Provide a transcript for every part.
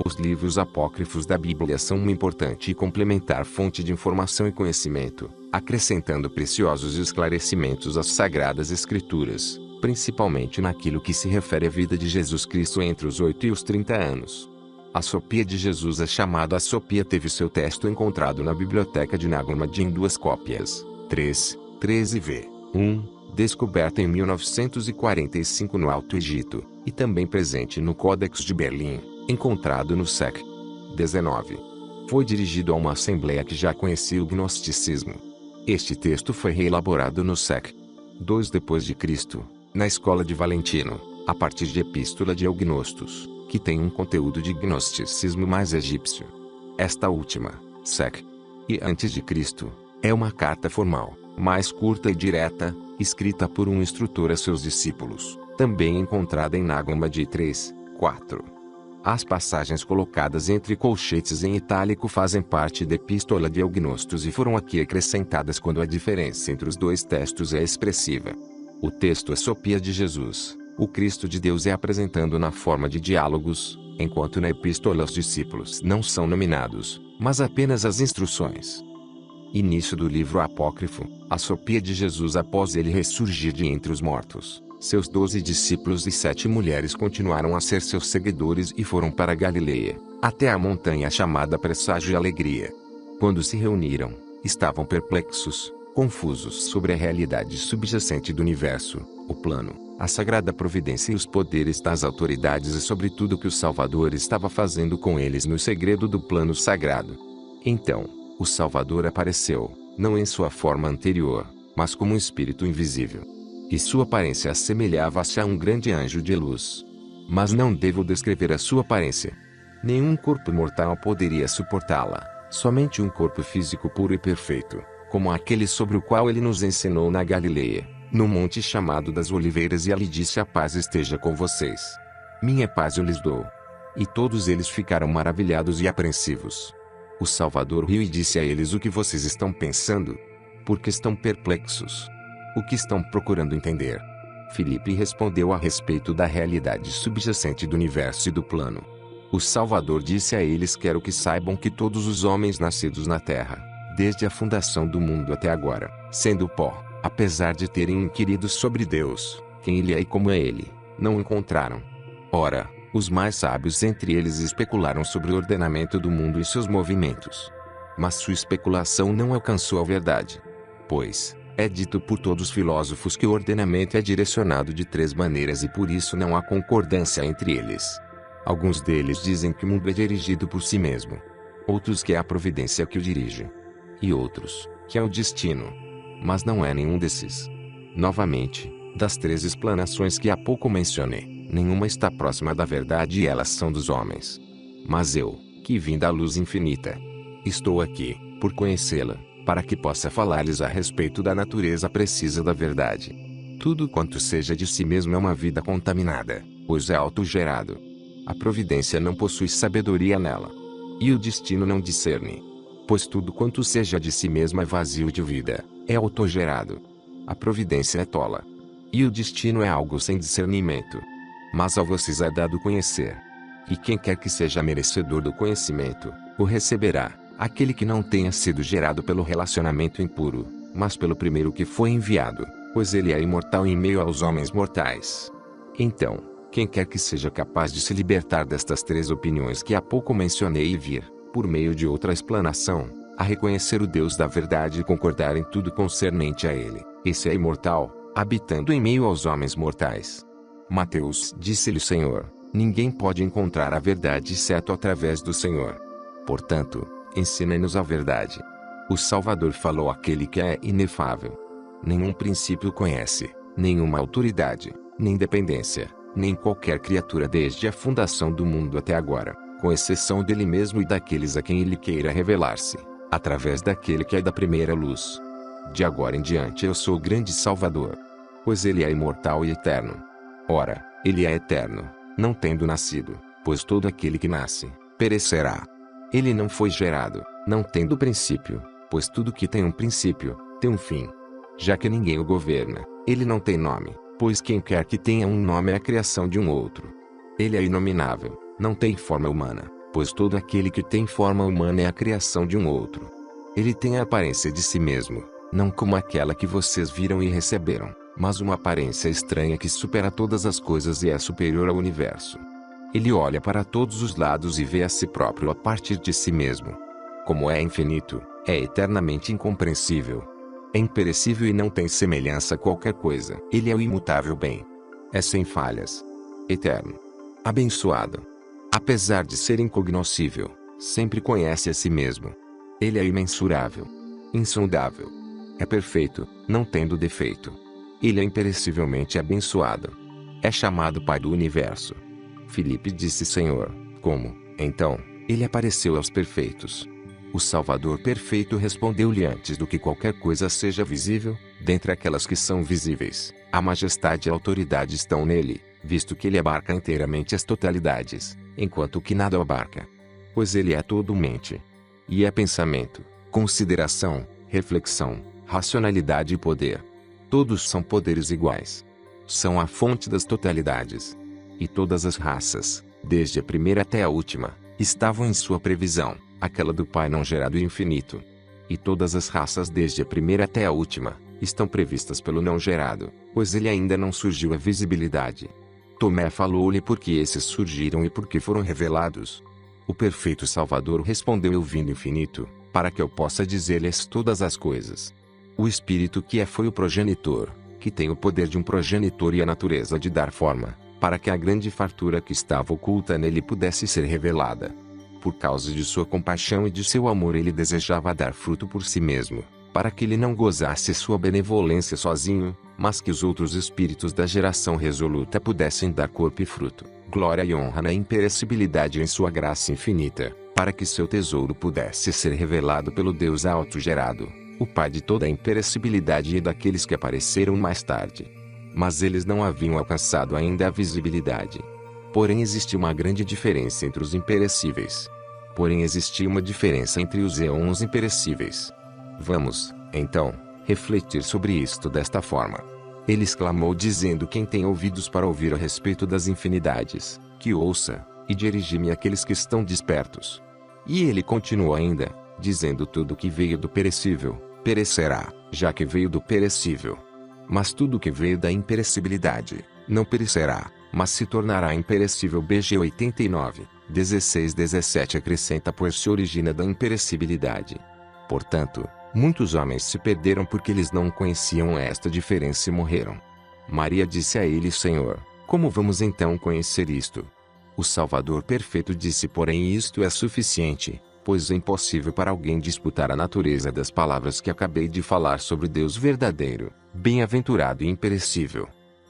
Os livros apócrifos da Bíblia são uma importante e complementar fonte de informação e conhecimento, acrescentando preciosos esclarecimentos às Sagradas Escrituras, principalmente naquilo que se refere à vida de Jesus Cristo entre os 8 e os 30 anos. A Sopia de Jesus é chamada. A Sopia teve seu texto encontrado na Biblioteca de Nag Hammadi em 2 cópias, 13v. 1, descoberta em 1945 no Alto Egito, e também presente no Códex de Berlim, encontrado no século XIX. Foi dirigido a uma assembleia que já conhecia o gnosticismo. Este texto foi reelaborado no século II d.C., na escola de Valentino, a partir de Epístola de Eugnostos, que tem um conteúdo de gnosticismo mais egípcio. Esta última, século e antes de Cristo, é uma carta formal, mais curta e direta, escrita por um instrutor a seus discípulos, também encontrada em Nag Hammadi 3, 4. As passagens colocadas entre colchetes em itálico fazem parte da Epístola de Eugnostos e foram aqui acrescentadas quando a diferença entre os dois textos é expressiva. O texto é Sopia de Jesus, o Cristo de Deus, é apresentando na forma de diálogos, enquanto na Epístola os discípulos não são nominados, mas apenas as instruções. Início do livro apócrifo, a Sopia de Jesus após ele ressurgir de entre os mortos. Seus 12 discípulos e 7 mulheres continuaram a ser seus seguidores e foram para Galileia, até a montanha chamada Presságio e Alegria. Quando se reuniram, estavam perplexos, confusos sobre a realidade subjacente do universo, o plano, a sagrada providência e os poderes das autoridades e sobre tudo que o Salvador estava fazendo com eles no segredo do plano sagrado. Então, o Salvador apareceu, não em sua forma anterior, mas como um espírito invisível. E sua aparência assemelhava-se a um grande anjo de luz. Mas não devo descrever a sua aparência. Nenhum corpo mortal poderia suportá-la, somente um corpo físico puro e perfeito, como aquele sobre o qual ele nos ensinou na Galileia, no monte chamado das Oliveiras, e ali disse: a paz esteja com vocês. Minha paz eu lhes dou. E todos eles ficaram maravilhados e apreensivos. O Salvador riu e disse a eles: o que vocês estão pensando? Por que estão perplexos? O que estão procurando entender? Filipe respondeu a respeito da realidade subjacente do universo e do plano. O Salvador disse a eles: quero que saibam que todos os homens nascidos na terra, desde a fundação do mundo até agora, sendo pó, apesar de terem inquirido sobre Deus, quem Ele é e como é Ele, não encontraram. Ora, os mais sábios entre eles especularam sobre o ordenamento do mundo e seus movimentos. Mas sua especulação não alcançou a verdade. Pois, é dito por todos os filósofos que o ordenamento é direcionado de 3 maneiras e por isso não há concordância entre eles. Alguns deles dizem que o mundo é dirigido por si mesmo. Outros que é a providência que o dirige. E outros, que é o destino. Mas não é nenhum desses. Novamente, das 3 explanações que há pouco mencionei, nenhuma está próxima da verdade e elas são dos homens. Mas eu, que vim da luz infinita, estou aqui, por conhecê-la, para que possa falar-lhes a respeito da natureza precisa da verdade. Tudo quanto seja de si mesmo é uma vida contaminada, pois é autogerado. A providência não possui sabedoria nela. E o destino não discerne. Pois tudo quanto seja de si mesmo é vazio de vida, é autogerado. A providência é tola. E o destino é algo sem discernimento. Mas a vocês é dado conhecer. E quem quer que seja merecedor do conhecimento, o receberá. Aquele que não tenha sido gerado pelo relacionamento impuro, mas pelo primeiro que foi enviado, pois ele é imortal em meio aos homens mortais. Então, quem quer que seja capaz de se libertar destas 3 opiniões que há pouco mencionei e vir, por meio de outra explanação, a reconhecer o Deus da verdade e concordar em tudo concernente a ele, esse é imortal, habitando em meio aos homens mortais. Mateus, disse-lhe o Senhor: ninguém pode encontrar a verdade exceto através do Senhor. Portanto, ensina-nos a verdade. O Salvador falou àquele que é inefável. Nenhum princípio conhece, nenhuma autoridade, nem dependência, nem qualquer criatura desde a fundação do mundo até agora, com exceção dele mesmo e daqueles a quem ele queira revelar-se, através daquele que é da primeira luz. De agora em diante eu sou o grande Salvador. Pois ele é imortal e eterno. Ora, ele é eterno, não tendo nascido, pois todo aquele que nasce, perecerá. Ele não foi gerado, não tendo princípio, pois tudo que tem um princípio, tem um fim. Já que ninguém o governa, ele não tem nome, pois quem quer que tenha um nome é a criação de um outro. Ele é inominável, não tem forma humana, Pois todo aquele que tem forma humana é a criação de um outro. Ele tem a aparência de si mesmo, não como aquela que vocês viram e receberam, mas uma aparência estranha que supera todas as coisas e é superior ao universo. Ele olha para todos os lados e vê a si próprio a partir de si mesmo. Como é infinito, é eternamente incompreensível. É imperecível e não tem semelhança a qualquer coisa. Ele é o imutável bem. É sem falhas. Eterno. Abençoado. Apesar de ser incognoscível, sempre conhece a si mesmo. Ele é imensurável. Insondável. É perfeito, não tendo defeito. Ele é imperecivelmente abençoado. É chamado Pai do Universo. Filipe disse: Senhor, como, então, ele apareceu aos perfeitos? O Salvador perfeito respondeu-lhe: antes do que qualquer coisa seja visível, dentre aquelas que são visíveis, a majestade e a autoridade estão nele, visto que ele abarca inteiramente as totalidades, enquanto que nada o abarca. Pois ele é todo mente. E é pensamento, consideração, reflexão, racionalidade e poder. Todos são poderes iguais. São a fonte das totalidades. E todas as raças, desde a primeira até a última, estavam em sua previsão, aquela do Pai não gerado e infinito. E todas as raças desde a primeira até a última, estão previstas pelo não gerado, pois ele ainda não surgiu à visibilidade. Tomé falou-lhe porque esses surgiram e porque foram revelados. O perfeito Salvador respondeu: eu vim do infinito, para que eu possa dizer-lhes todas as coisas. O Espírito que foi o progenitor, que tem o poder de um progenitor e a natureza de dar forma, para que a grande fartura que estava oculta nele pudesse ser revelada. Por causa de sua compaixão e de seu amor ele desejava dar fruto por si mesmo, para que ele não gozasse sua benevolência sozinho, mas que os outros espíritos da geração resoluta pudessem dar corpo e fruto, glória e honra na imperecibilidade em sua graça infinita, para que seu tesouro pudesse ser revelado pelo Deus autogerado, o Pai de toda a imperecibilidade e daqueles que apareceram mais tarde. Mas eles não haviam alcançado ainda a visibilidade. Porém existia uma grande diferença entre os imperecíveis. Porém existia uma diferença entre os éons imperecíveis. Vamos, então, refletir sobre isto desta forma. Ele exclamou dizendo: quem tem ouvidos para ouvir a respeito das infinidades, que ouça, e dirigi-me àqueles que estão despertos. E ele continuou ainda, dizendo: tudo que veio do perecível, perecerá, já que veio do perecível. Mas tudo que veio da imperecibilidade, não perecerá, mas se tornará imperecível. BG 89, 16-17 acrescenta: pois se origina da imperecibilidade. Portanto, muitos homens se perderam porque eles não conheciam esta diferença e morreram. Maria disse a ele: Senhor, como vamos então conhecer isto? O Salvador perfeito disse: porém isto é suficiente, pois é impossível para alguém disputar a natureza das palavras que acabei de falar sobre Deus verdadeiro, bem-aventurado e imperecível.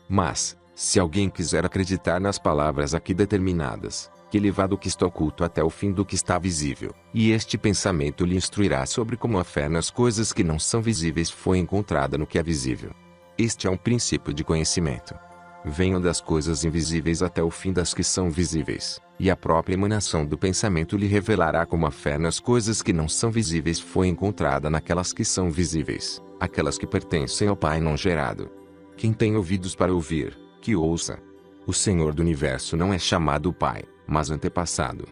Mas, se alguém quiser acreditar nas palavras aqui determinadas, que lhe vá do que está oculto até o fim do que está visível, e este pensamento lhe instruirá sobre como a fé nas coisas que não são visíveis foi encontrada no que é visível. Este é um princípio de conhecimento. Venham das coisas invisíveis até o fim das que são visíveis, e a própria emanação do pensamento lhe revelará como a fé nas coisas que não são visíveis foi encontrada naquelas que são visíveis, aquelas que pertencem ao Pai não gerado. Quem tem ouvidos para ouvir, que ouça. O Senhor do Universo não é chamado Pai, mas antepassado.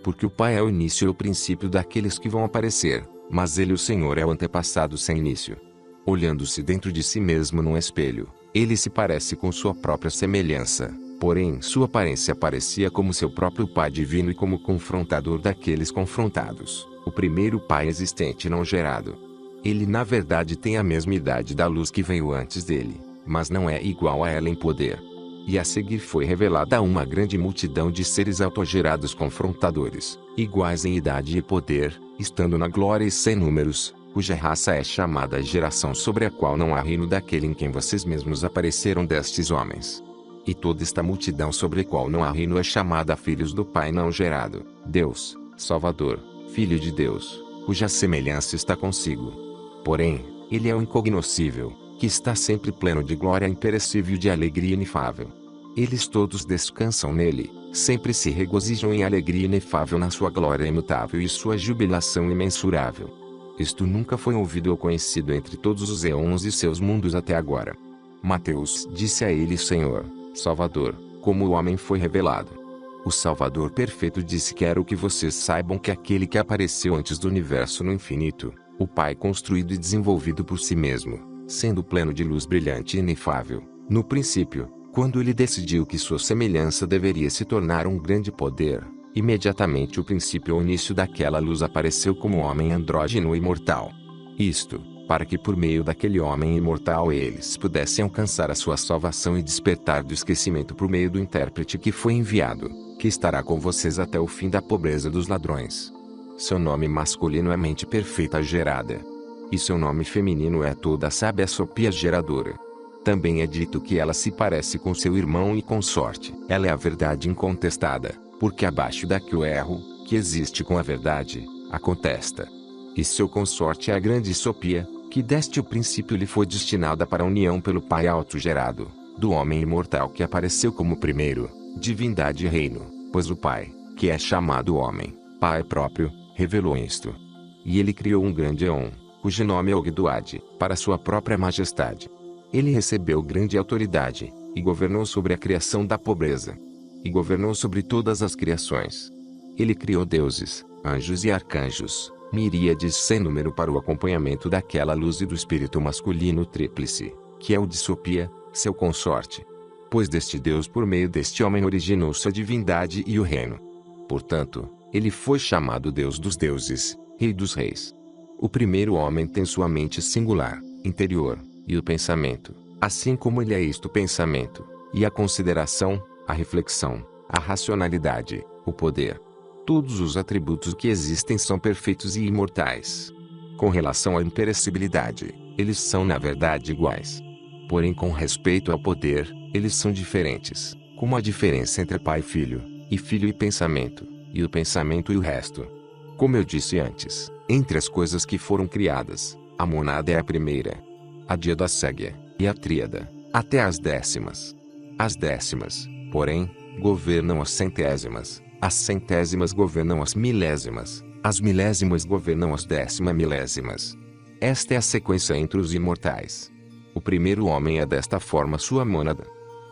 Porque o Pai é o início e o princípio daqueles que vão aparecer, mas ele, o Senhor, é o antepassado sem início. Olhando-se dentro de si mesmo num espelho, ele se parece com sua própria semelhança, porém sua aparência parecia como seu próprio Pai divino e como confrontador daqueles confrontados, o primeiro Pai existente não gerado. Ele na verdade tem a mesma idade da luz que veio antes dele, mas não é igual a ela em poder. E a seguir foi revelada a uma grande multidão de seres autogerados confrontadores, iguais em idade e poder, estando na glória e sem números, cuja raça é chamada a geração sobre a qual não há reino daquele em quem vocês mesmos apareceram destes homens. E toda esta multidão sobre a qual não há reino é chamada filhos do Pai não gerado, Deus, Salvador, Filho de Deus, cuja semelhança está consigo. Porém, ele é o incognoscível, que está sempre pleno de glória imperecível e de alegria inefável. Eles todos descansam nele, sempre se regozijam em alegria inefável na sua glória imutável e sua jubilação imensurável. Isto nunca foi ouvido ou conhecido entre todos os éons e seus mundos até agora. Mateus disse a ele: Senhor, Salvador, como o homem foi revelado. O Salvador perfeito disse: quero que vocês saibam que aquele que apareceu antes do universo no infinito, o Pai construído e desenvolvido por si mesmo, sendo pleno de luz brilhante e inefável, no princípio, quando ele decidiu que sua semelhança deveria se tornar um grande poder, imediatamente o princípio ou início daquela luz apareceu como homem andrógeno imortal. Isto, para que por meio daquele homem imortal eles pudessem alcançar a sua salvação e despertar do esquecimento por meio do intérprete que foi enviado, que estará com vocês até o fim da pobreza dos ladrões. Seu nome masculino é mente perfeita gerada. E seu nome feminino é toda a sábia Sofia geradora. Também é dito que ela se parece com seu irmão e consorte. Ela é a verdade incontestada, porque abaixo da que o erro, que existe com a verdade, a contesta. E seu consorte é a grande Sofia, que deste o princípio lhe foi destinada para a união pelo Pai autogerado, do homem imortal que apareceu como primeiro, divindade e reino, pois o Pai, que é chamado homem, Pai próprio, revelou isto. E ele criou um grande Eon, cujo nome é Ogdoad, para sua própria majestade. Ele recebeu grande autoridade, e governou sobre a criação da pobreza. E governou sobre todas as criações. Ele criou deuses, anjos e arcanjos, miríades sem número para o acompanhamento daquela luz e do espírito masculino tríplice, que é o de Sofia, seu consorte. Pois deste Deus por meio deste homem originou-se a divindade e o reino. Portanto, ele foi chamado Deus dos deuses, Rei dos reis. O primeiro homem tem sua mente singular, interior, e o pensamento, assim como ele é isto o pensamento, e a consideração, a reflexão, a racionalidade, o poder. Todos os atributos que existem são perfeitos e imortais. Com relação à imperecibilidade, eles são na verdade iguais. Porém, com respeito ao poder, eles são diferentes, como a diferença entre pai e filho e pensamento, e o pensamento e o resto. Como eu disse antes, entre as coisas que foram criadas, a monada é a primeira, a díada segue, e a tríada, até as décimas. As décimas, porém, governam as centésimas governam as milésimas governam as milésimas. Esta é a sequência entre os imortais. O primeiro homem é desta forma sua mônada.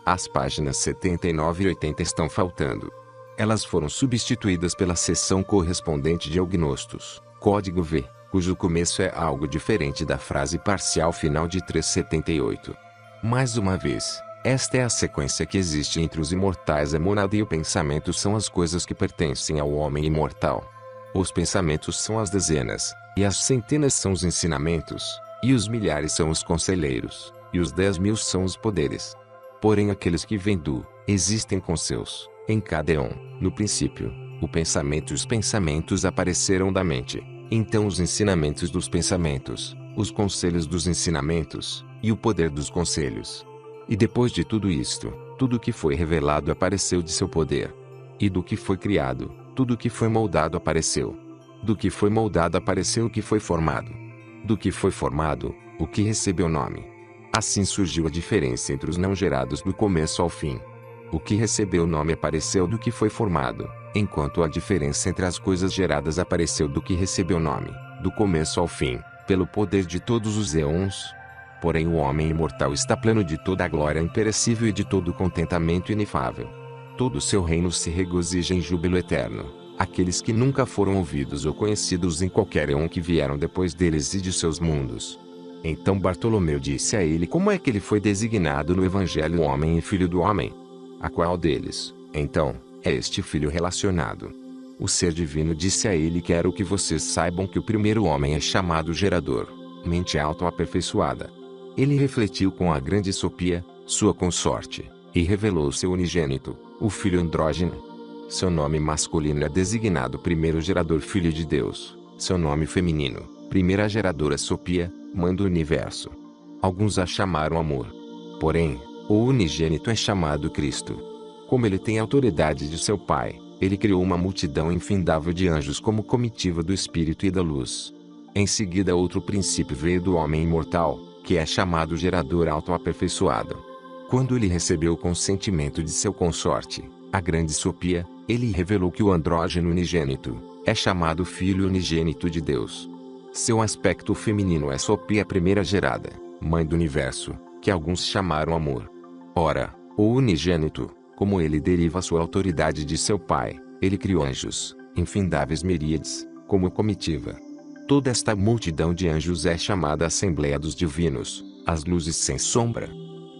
As páginas 79 e 80 estão faltando. Elas foram substituídas pela seção correspondente de Eugnostos, código V, cujo começo é algo diferente da frase parcial final de 378. Mais uma vez, esta é a sequência que existe entre os imortais. A mônada e o pensamento são as coisas que pertencem ao homem imortal. Os pensamentos são as dezenas, e as centenas são os ensinamentos, e os milhares são os conselheiros, e os 10.000 são os poderes. Porém aqueles que vêm do, existem com seus, em cada éon, no princípio, o pensamento e os pensamentos apareceram da mente, então os ensinamentos dos pensamentos, os conselhos dos ensinamentos, e o poder dos conselhos. E depois de tudo isto, tudo que foi revelado apareceu de seu poder. E do que foi criado, tudo que foi moldado apareceu. Do que foi moldado apareceu o que foi formado. Do que foi formado, o que recebeu nome. Assim surgiu a diferença entre os não gerados do começo ao fim. O que recebeu nome apareceu do que foi formado, enquanto a diferença entre as coisas geradas apareceu do que recebeu nome, do começo ao fim, pelo poder de todos os éons. Porém o homem imortal está pleno de toda a glória imperecível e de todo o contentamento inefável. Todo o seu reino se regozija em júbilo eterno. Aqueles que nunca foram ouvidos ou conhecidos em qualquer éon que vieram depois deles e de seus mundos. Então Bartolomeu disse a ele como é que ele foi designado no Evangelho homem e filho do homem. A qual deles, então, é este filho relacionado? O ser divino disse a ele: quero que vocês saibam que o primeiro homem é chamado gerador, mente auto-aperfeiçoada. Ele refletiu com a grande Sofia, sua consorte, e revelou seu unigênito, o filho andrógeno. Seu nome masculino é designado primeiro gerador, filho de Deus. Seu nome feminino, primeira geradora Sofia, mãe do universo. Alguns a chamaram amor. Porém, o unigênito é chamado Cristo. Como ele tem autoridade de seu Pai, ele criou uma multidão infindável de anjos como comitiva do Espírito e da luz. Em seguida outro princípio veio do homem imortal, que é chamado gerador auto-aperfeiçoado. Quando ele recebeu o consentimento de seu consorte, a grande Sofia, ele revelou que o andrógeno unigênito é chamado Filho unigênito de Deus. Seu aspecto feminino é Sofia primeira gerada, mãe do universo, que alguns chamaram amor. Ora, o unigênito, Como ele deriva sua autoridade de seu Pai, ele criou anjos, infindáveis miríades, como comitiva. Toda esta multidão de anjos é chamada Assembleia dos Divinos, as luzes sem sombra.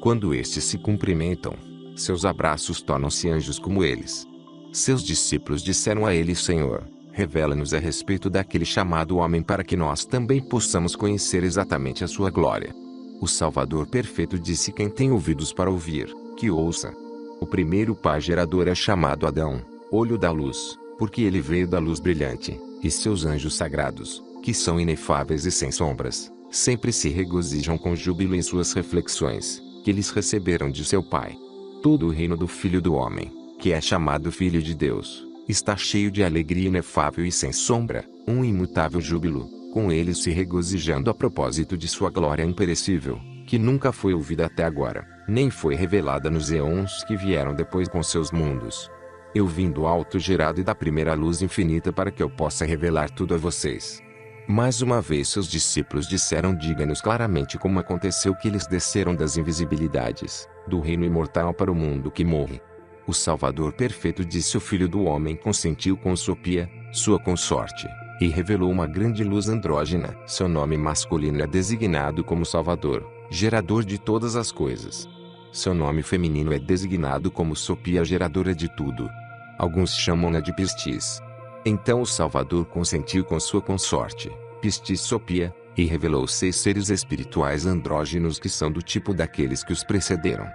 Quando estes se cumprimentam, seus abraços tornam-se anjos como eles. Seus discípulos disseram a ele: Senhor, revela-nos a respeito daquele chamado homem para que nós também possamos conhecer exatamente a sua glória. O Salvador perfeito disse: quem tem ouvidos para ouvir, que ouça. O primeiro pai gerador é chamado Adão, olho da luz, porque ele veio da luz brilhante, e seus anjos sagrados, que são inefáveis e sem sombras, sempre se regozijam com júbilo em suas reflexões, que eles receberam de seu Pai. Todo o reino do Filho do Homem, que é chamado Filho de Deus, está cheio de alegria inefável e sem sombra, um imutável júbilo, com eles se regozijando a propósito de sua glória imperecível, que nunca foi ouvida até agora, nem foi revelada nos eons que vieram depois com seus mundos. Eu vim do alto gerado e da primeira luz infinita para que eu possa revelar tudo a vocês. Mais uma vez seus discípulos disseram: diga-nos claramente como aconteceu que eles desceram das invisibilidades, do reino imortal para o mundo que morre. O Salvador perfeito disse: o Filho do Homem consentiu com Sofia, sua consorte, e revelou uma grande luz andrógena. Seu nome masculino é designado como Salvador, gerador de todas as coisas. Seu nome feminino é designado como Sofia, geradora de tudo. Alguns chamam-na de Pistis. Então o Salvador consentiu com sua consorte, Pistis Sofia, e revelou 6 seres espirituais andrógenos que são do tipo daqueles que os precederam.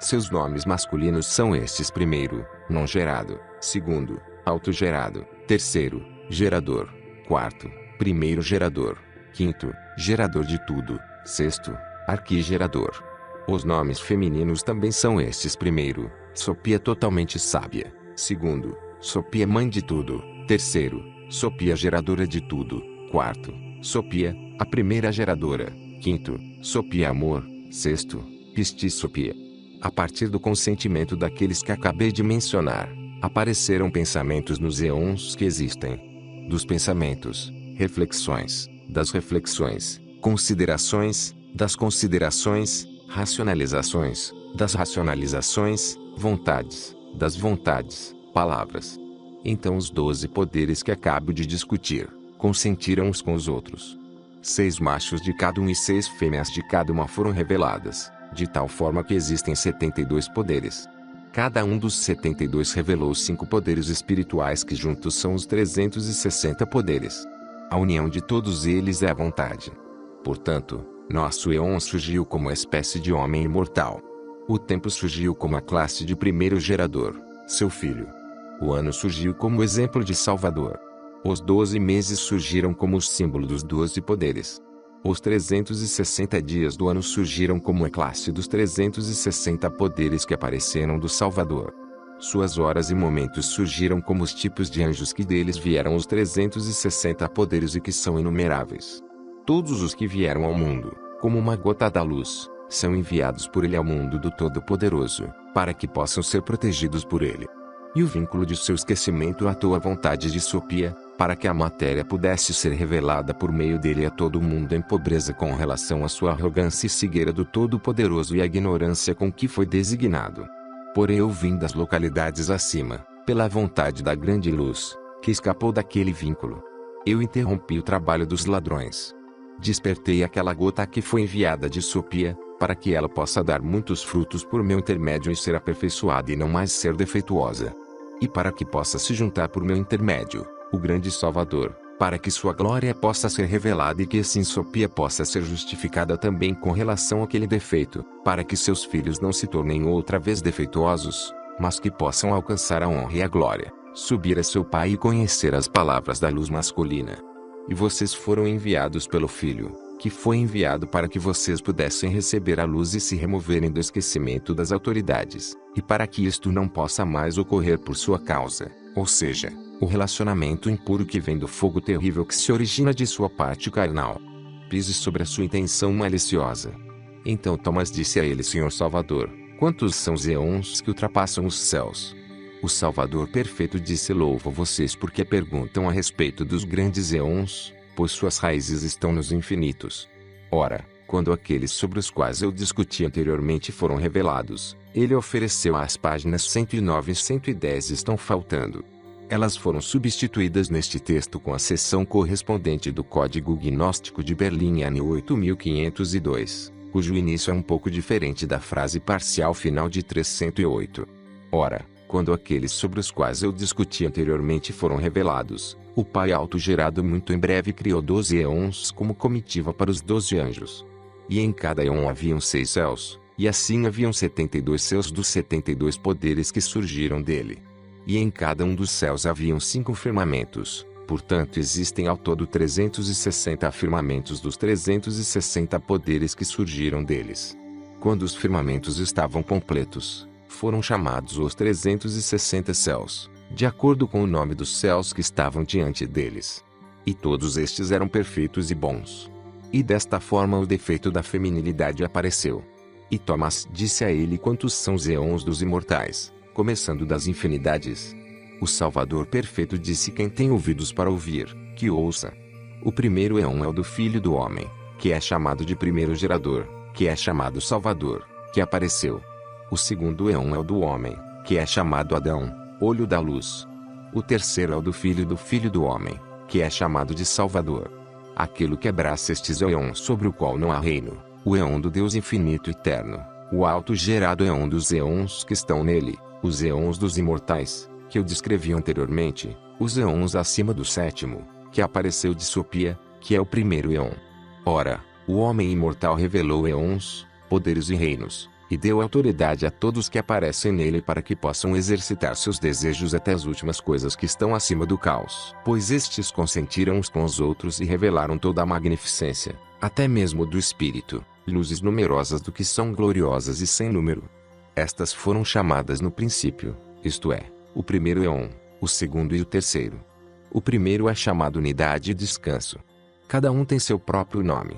Seus nomes masculinos são estes: primeiro, não gerado; segundo, autogerado; terceiro, gerador; quarto, primeiro gerador; quinto, gerador de tudo; sexto, arquigerador. Os nomes femininos também são estes: primeiro, Sofia totalmente sábia; segundo, Sofia mãe de tudo; terceiro, Sofia geradora de tudo; quarto, Sofia, a primeira geradora; quinto, Sofia amor; sexto, Pistis Sofia. A partir do consentimento daqueles que acabei de mencionar, apareceram pensamentos nos eons que existem. Dos pensamentos, reflexões; das reflexões, considerações; das considerações, racionalizações; das racionalizações, vontades; das vontades, palavras. Então os 12 poderes que acabo de discutir, consentiram uns com os outros. 6 machos de cada um e 6 fêmeas de cada uma foram reveladas, de tal forma que existem 72 poderes. Cada um dos 72 revelou 5 poderes espirituais que juntos são os 360 poderes. A união de todos eles é a vontade. Portanto, nosso eon surgiu como espécie de homem imortal. O tempo surgiu como a classe de primeiro gerador, seu filho. O ano surgiu como exemplo de Salvador. Os 12 meses surgiram como o símbolo dos 12 poderes. Os 360 dias do ano surgiram como a classe dos 360 poderes que apareceram do Salvador. Suas horas e momentos surgiram como os tipos de anjos que deles vieram os 360 poderes e que são inumeráveis. Todos os que vieram ao mundo, como uma gota da luz, são enviados por ele ao mundo do Todo-Poderoso, para que possam ser protegidos por ele. E o vínculo de seu esquecimento atou a vontade de Sofia, para que a matéria pudesse ser revelada por meio dele a todo o mundo em pobreza com relação à sua arrogância e cegueira do Todo-Poderoso e a ignorância com que foi designado. Porém eu vim das localidades acima, pela vontade da grande luz, que escapou daquele vínculo. Eu interrompi o trabalho dos ladrões. Despertei aquela gota que foi enviada de Sofia, para que ela possa dar muitos frutos por meu intermédio e ser aperfeiçoada e não mais ser defeituosa. E para que possa se juntar por meu intermédio, o grande Salvador, para que sua glória possa ser revelada e que assim Sofia possa ser justificada também com relação àquele defeito, para que seus filhos não se tornem outra vez defeituosos, mas que possam alcançar a honra e a glória, subir a seu Pai e conhecer as palavras da luz masculina. E vocês foram enviados pelo Filho, que foi enviado para que vocês pudessem receber a luz e se removerem do esquecimento das autoridades, e para que isto não possa mais ocorrer por sua causa, ou seja, o relacionamento impuro que vem do fogo terrível que se origina de sua parte carnal. Pise sobre a sua intenção maliciosa. Então Tomás disse a ele: Senhor Salvador, quantos são os eons que ultrapassam os céus? O Salvador perfeito disse: louvo vocês porque perguntam a respeito dos grandes eons, pois suas raízes estão nos infinitos. Ora, Quando aqueles sobre os quais eu discuti anteriormente foram revelados, ele ofereceu as páginas 109 e 110 estão faltando. Elas foram substituídas neste texto com a seção correspondente do Código Gnóstico de Berlim ano 8502, cujo início é um pouco diferente da frase parcial final de 308. Ora, quando aqueles sobre os quais eu discuti anteriormente foram revelados, o Pai autogerado muito em breve criou 12 éons como comitiva para os 12 anjos. E em cada éon haviam 6 céus, e assim haviam 72 céus dos 72 poderes que surgiram dele. E em cada um dos céus haviam 5 firmamentos, portanto existem ao todo 360 firmamentos dos 360 poderes que surgiram deles. Quando os firmamentos estavam completos, foram chamados os 360 céus, de acordo com o nome dos céus que estavam diante deles. E todos estes eram perfeitos e bons. E desta forma o defeito da feminilidade apareceu. E Tomás disse a ele quantos são os éons dos imortais, começando das infinidades. O Salvador perfeito disse: quem tem ouvidos para ouvir, que ouça. O primeiro éon é o do Filho do Homem, que é chamado de primeiro gerador, que é chamado Salvador, que apareceu. O segundo éon é o do Homem, que é chamado Adão, olho da luz. O terceiro é o do Filho do Homem, que é chamado de Salvador. Aquilo que abraça estes éons sobre o qual não há reino, o éon do Deus infinito e eterno, o autogerado éon dos éons que estão nele, os éons dos imortais, que eu descrevi anteriormente, os éons acima do sétimo, que apareceu de Sopia, que é o primeiro éon. Ora, o homem imortal revelou éons, poderes e reinos, e deu autoridade a todos que aparecem nele para que possam exercitar seus desejos até as últimas coisas que estão acima do caos. Pois estes consentiram uns com os outros e revelaram toda a magnificência, até mesmo do Espírito, luzes numerosas do que são gloriosas e sem número. Estas foram chamadas no princípio, isto é, o primeiro éon, o segundo e o terceiro. O primeiro é chamado unidade e descanso. Cada um tem seu próprio nome.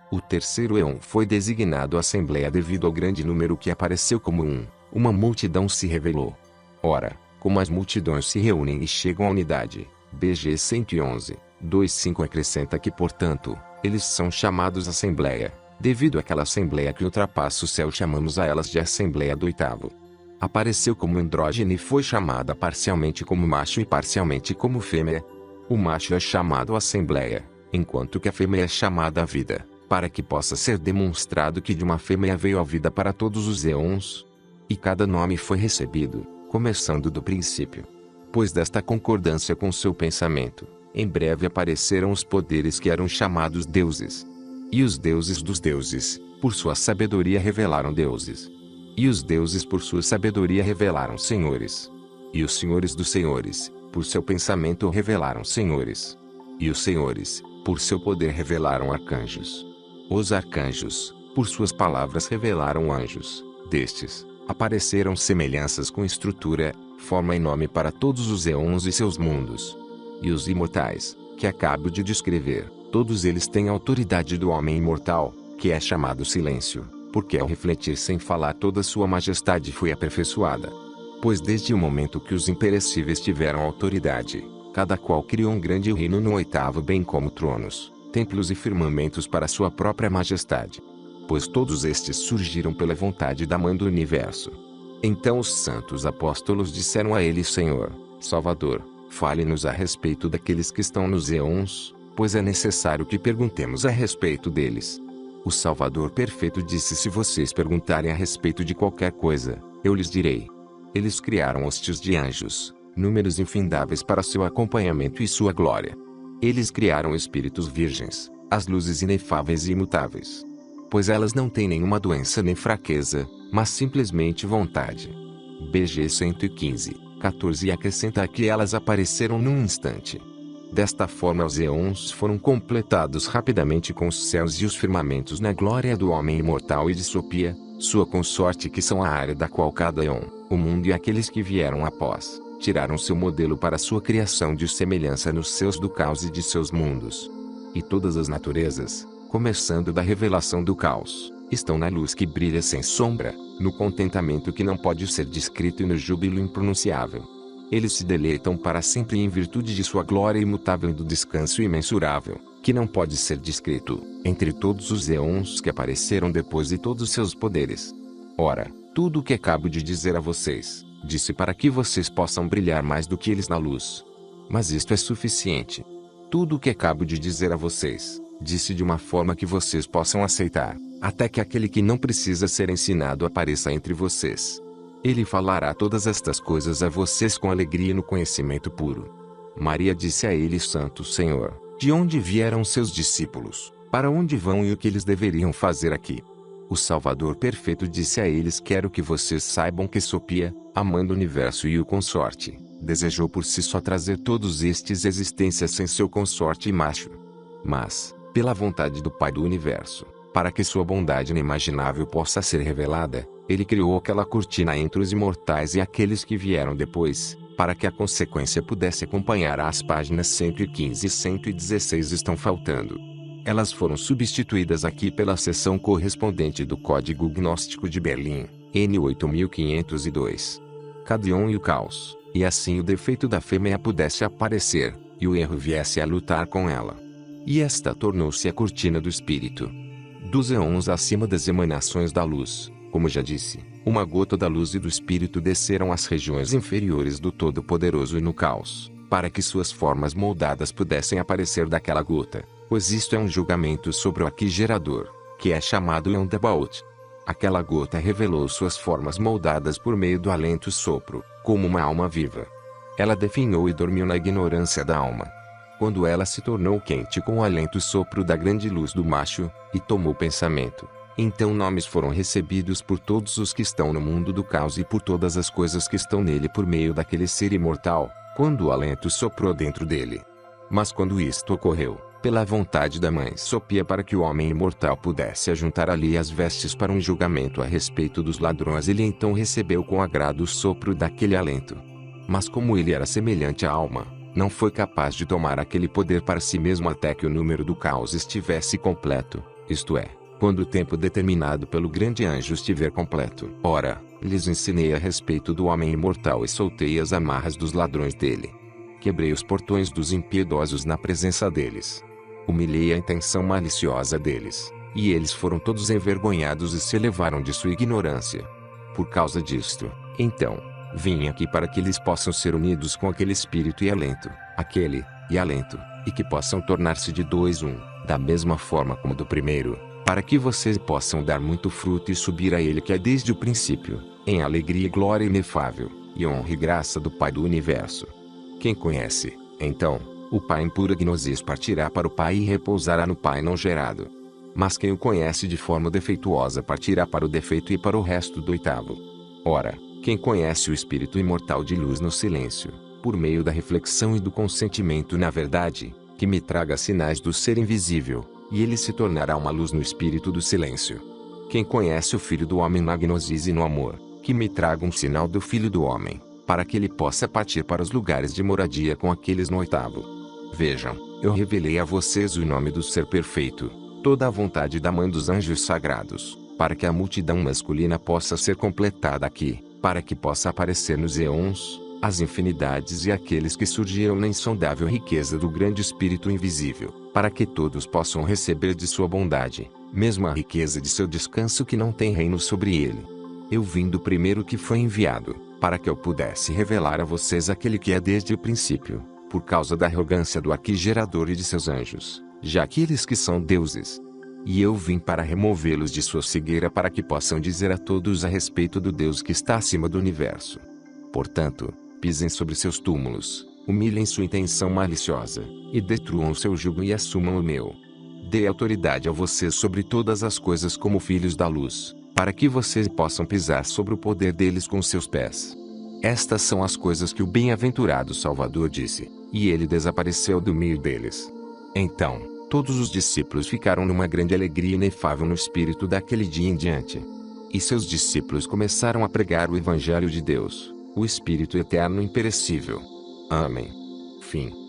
O terceiro éon foi designado Assembleia devido ao grande número que apareceu como uma multidão se revelou. Ora, como as multidões se reúnem e chegam à unidade, BG 111, 2.5 acrescenta que portanto, eles são chamados Assembleia, devido àquela Assembleia que ultrapassa o céu chamamos a elas de Assembleia do Oitavo. Apareceu como andrógeno e foi chamada parcialmente como macho e parcialmente como fêmea. O macho é chamado Assembleia, enquanto que a fêmea é chamada Vida, para que possa ser demonstrado que de uma fêmea veio a vida para todos os éons. E cada nome foi recebido, começando do princípio. Pois desta concordância com seu pensamento, em breve apareceram os poderes que eram chamados deuses. E os deuses dos deuses, por sua sabedoria revelaram deuses. E os deuses por sua sabedoria revelaram senhores. E os senhores dos senhores, por seu pensamento revelaram senhores. E os senhores, por seu poder revelaram arcanjos. Os arcanjos, por suas palavras revelaram anjos. Destes, apareceram semelhanças com estrutura, forma e nome para todos os éons e seus mundos. E os imortais, que acabo de descrever, todos eles têm a autoridade do homem imortal, que é chamado silêncio, porque ao refletir sem falar toda sua majestade foi aperfeiçoada. Pois desde o momento que os imperecíveis tiveram autoridade, cada qual criou um grande reino no oitavo bem como tronos, templos e firmamentos para sua própria majestade. Pois todos estes surgiram pela vontade da mãe do universo. Então os santos apóstolos disseram a ele: Senhor, Salvador, fale-nos a respeito daqueles que estão nos éons, pois é necessário que perguntemos a respeito deles. O Salvador perfeito disse: se vocês perguntarem a respeito de qualquer coisa, eu lhes direi. Eles criaram hostes de anjos, números infindáveis para seu acompanhamento e sua glória. Eles criaram espíritos virgens, as luzes inefáveis e imutáveis. Pois elas não têm nenhuma doença nem fraqueza, mas simplesmente vontade. BG 115, 14 e acrescenta que elas apareceram num instante. Desta forma os éons foram completados rapidamente com os céus e os firmamentos na glória do homem imortal e de Sopia, sua consorte que são a área da qual cada éon, o mundo e aqueles que vieram após, tiraram seu modelo para sua criação de semelhança nos seus do caos e de seus mundos. E todas as naturezas, começando da revelação do caos, estão na luz que brilha sem sombra, no contentamento que não pode ser descrito e no júbilo impronunciável. Eles se deleitam para sempre em virtude de sua glória imutável e do descanso imensurável, que não pode ser descrito, entre todos os éons que apareceram depois de todos seus poderes. Ora, tudo o que acabo de dizer a vocês, disse para que vocês possam brilhar mais do que eles na luz. Mas isto é suficiente. Tudo o que acabo de dizer a vocês, disse de uma forma que vocês possam aceitar, até que aquele que não precisa ser ensinado apareça entre vocês. Ele falará todas estas coisas a vocês com alegria e no conhecimento puro. Maria disse a ele: Santo Senhor, de onde vieram seus discípulos? Para onde vão e o que eles deveriam fazer aqui? O Salvador perfeito disse a eles: Quero que vocês saibam que Sofia, a mãe do universo e o consorte, desejou por si só trazer todos estes à existência sem seu consorte e macho. Mas, pela vontade do Pai do universo, para que sua bondade inimaginável possa ser revelada, ele criou aquela cortina entre os imortais e aqueles que vieram depois, para que a consequência pudesse acompanhar. As páginas 115 e 116 estão faltando. Elas foram substituídas aqui pela seção correspondente do Código Gnóstico de Berlim, N8502. Cadion e o caos, e assim o defeito da fêmea pudesse aparecer, e o erro viesse a lutar com ela. E esta tornou-se a cortina do espírito. Dos éons acima das emanações da luz, como já disse, uma gota da luz e do espírito desceram às regiões inferiores do Todo-Poderoso e no caos, para que suas formas moldadas pudessem aparecer daquela gota, pois isto é um julgamento sobre o aqui gerador, que é chamado Roundabout. Aquela gota revelou suas formas moldadas por meio do alento sopro, como uma alma viva. Ela definhou e dormiu na ignorância da alma. Quando ela se tornou quente com o alento sopro da grande luz do macho, e tomou pensamento, então nomes foram recebidos por todos os que estão no mundo do caos e por todas as coisas que estão nele por meio daquele ser imortal, quando o alento soprou dentro dele. Mas quando isto ocorreu, pela vontade da mãe Sofia, para que o homem imortal pudesse ajuntar ali as vestes para um julgamento a respeito dos ladrões, ele então recebeu com agrado o sopro daquele alento. Mas como ele era semelhante à alma, não foi capaz de tomar aquele poder para si mesmo até que o número do caos estivesse completo, isto é, quando o tempo determinado pelo grande anjo estiver completo. Ora, lhes ensinei a respeito do homem imortal e soltei as amarras dos ladrões dele. Quebrei os portões dos impiedosos na presença deles. Humilhei a intenção maliciosa deles, e eles foram todos envergonhados e se elevaram de sua ignorância. Por causa disto, então, vim aqui para que eles possam ser unidos com aquele espírito e alento, aquele, e alento, e que possam tornar-se de dois um, da mesma forma como do primeiro, para que vocês possam dar muito fruto e subir a ele que é desde o princípio, em alegria e glória inefável, e honra e graça do Pai do universo. Quem conhece, então, o Pai em pura gnosis partirá para o Pai e repousará no Pai não gerado. Mas quem o conhece de forma defeituosa partirá para o defeito e para o resto do oitavo. Ora, quem conhece o Espírito imortal de luz no silêncio, por meio da reflexão e do consentimento na verdade, que me traga sinais do ser invisível, e ele se tornará uma luz no espírito do silêncio. Quem conhece o Filho do Homem na gnosis e no amor, que me traga um sinal do Filho do Homem, para que ele possa partir para os lugares de moradia com aqueles no oitavo. Vejam, eu revelei a vocês o nome do Ser Perfeito, toda a vontade da Mãe dos Anjos Sagrados, para que a multidão masculina possa ser completada aqui, para que possa aparecer nos éons, as infinidades e aqueles que surgiram na insondável riqueza do grande Espírito invisível, para que todos possam receber de sua bondade, mesmo a riqueza de seu descanso que não tem reino sobre ele. Eu vim do primeiro que foi enviado, para que eu pudesse revelar a vocês aquele que é desde o princípio, por causa da arrogância do aqui gerador e de seus anjos, já que eles que são deuses. E eu vim para removê-los de sua cegueira para que possam dizer a todos a respeito do Deus que está acima do universo. Portanto, pisem sobre seus túmulos, humilhem sua intenção maliciosa, e destruam seu jugo e assumam o meu. Dei autoridade a vocês sobre todas as coisas como filhos da luz, para que vocês possam pisar sobre o poder deles com seus pés. Estas são as coisas que o bem-aventurado Salvador disse, e ele desapareceu do meio deles. Então, todos os discípulos ficaram numa grande alegria inefável no espírito daquele dia em diante. E seus discípulos começaram a pregar o Evangelho de Deus, o Espírito eterno e imperecível. Amém. Fim.